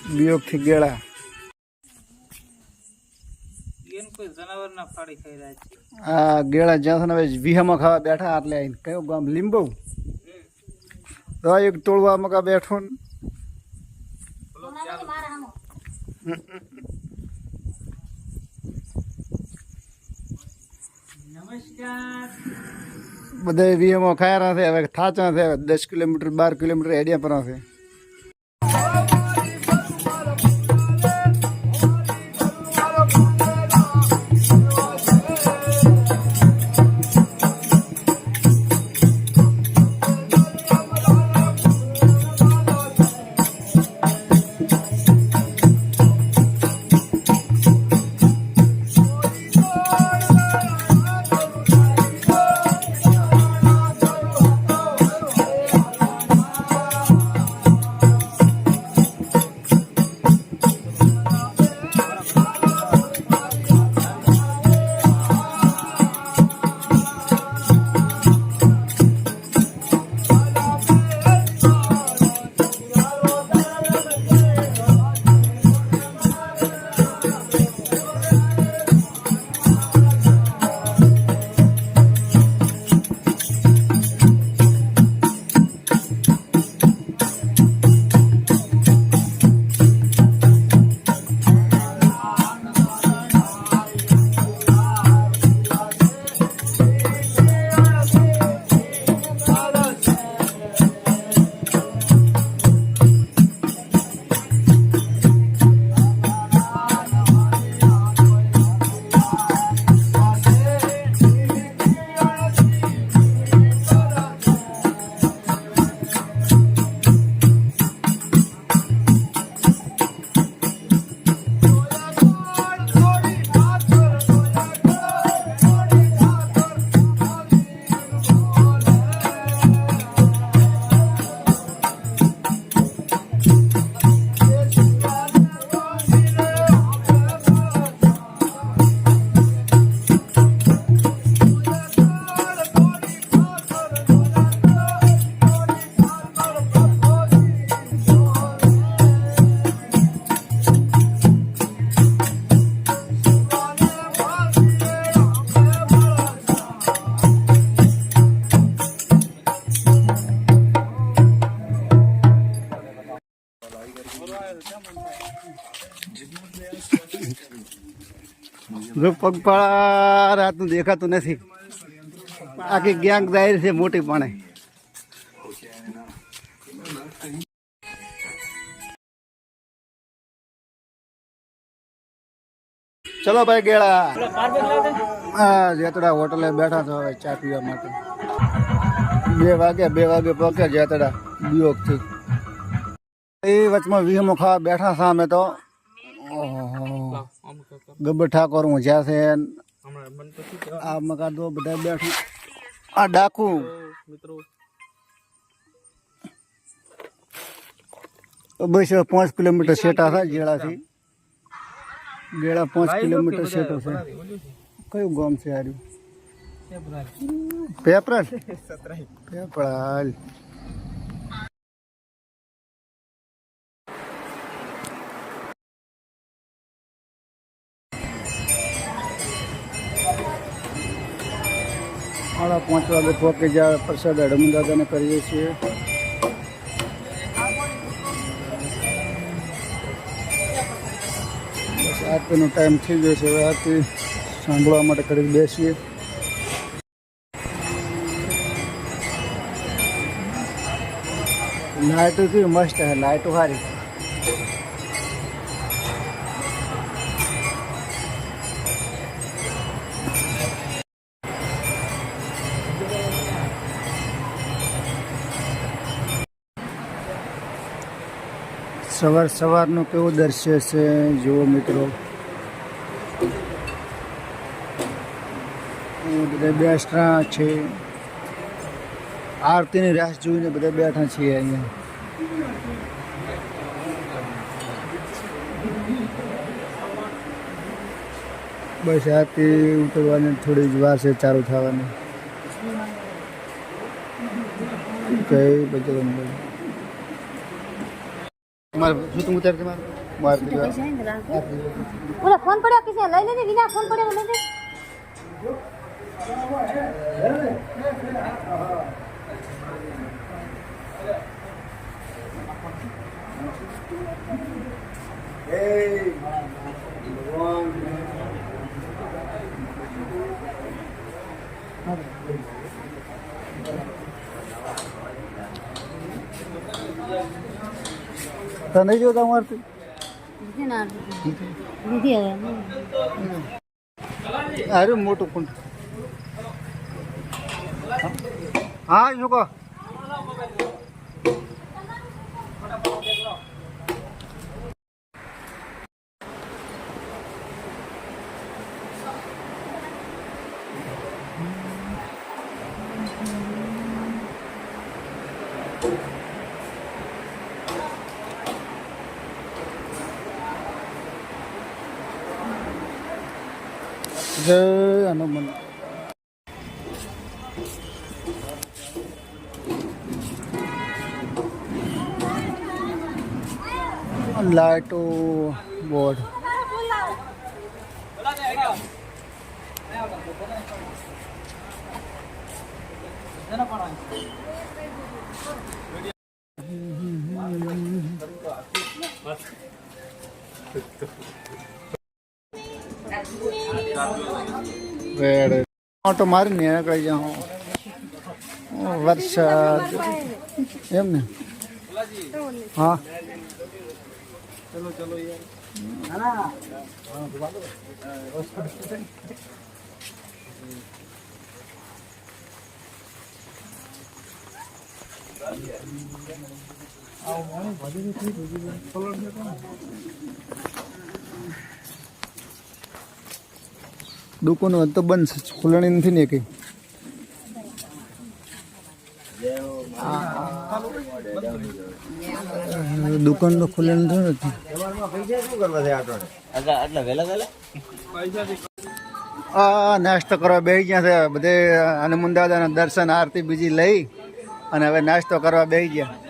बियोग थी गेड़ा आ गेड़ा ज्યાં ને વિહામાં ખાવા બેઠા એટલે આઈને કયું ગામ લીંબુ તો એક તોડવા મકા બેઠો ને બધા વિહામાં ખાયા રહ્યા છે હવે થાચા છે 10 કિલોમીટર 12 કિલોમીટર એડિયા પર છે जो पगपाळा रातનું દેખાતું નથી આખી ગેંગ જાહેર છે મોટી પાણે ચલો ભાઈ ગેળા હા જેતડા હોટલે બેઠા છો હવે ચા પીવા માટે 2 વાગે પહોંચ્યા જેતડા બીઓક થી એ વચમાં વિહમો ખાવા બેઠા સામે તો ગબ્બર ઠાકોર મજા છે આ મકા દો બધા બેઠું આ ડાકુ મિત્રો બસ 5 કિલોમીટર સેટા થાય જેડાથી ગેડા 5 કિલોમીટર સેટો છે કયું ગામ છે આર્યું પેપરાલ પેપરાલ સાડા 5 વાગે પહોંચી જાય પ્રસાદ હડમુ દાદાને કરીએ છીએ બસ આરતીનો ટાઈમ થઈ ગયો છે હવે આરતી સાંભળવા માટે કરી બેસીએ લાઇટો કેવી મસ્ત છે લાઇટો સારી સવારનું કેવું દ્રશ્ય છે જુઓ મિત્રો બધા બેઠા છે આરતીની રાહ જોઈને બધા બેઠા છીએ અહીંયા બસ આરતી ઉતરવાની થોડી જ વાર છે ચાલુ થવાની જય બજરંગ બલી તમારે શું તું ઉતાર તમારે ઓલા ફોન પડ્યો કિસે લઈ લેજે વિના ફોન પડ્યો લઈ લેજે તો નહીં જોતા અમારથી દીધી ના દીધી હવે અરે મોટું કુંડ હા શું કહો જય હનુમાન લાઇટો બોર્ડ વેડ ઓટો મારીને નીકળી જાઉં વરસાદ એમ ને હા ચલો ચલો યાર દુકાનો તો બંધ છે ખુલણી નથી ને કઈ દુકાન તો ખુલે નથી આ નાસ્તો કરવા બેસી ગયા છે બધે હનુમાન દાદાના દર્શન આરતી બીજી લઈ અને હવે નાસ્તો કરવા બેસી ગયા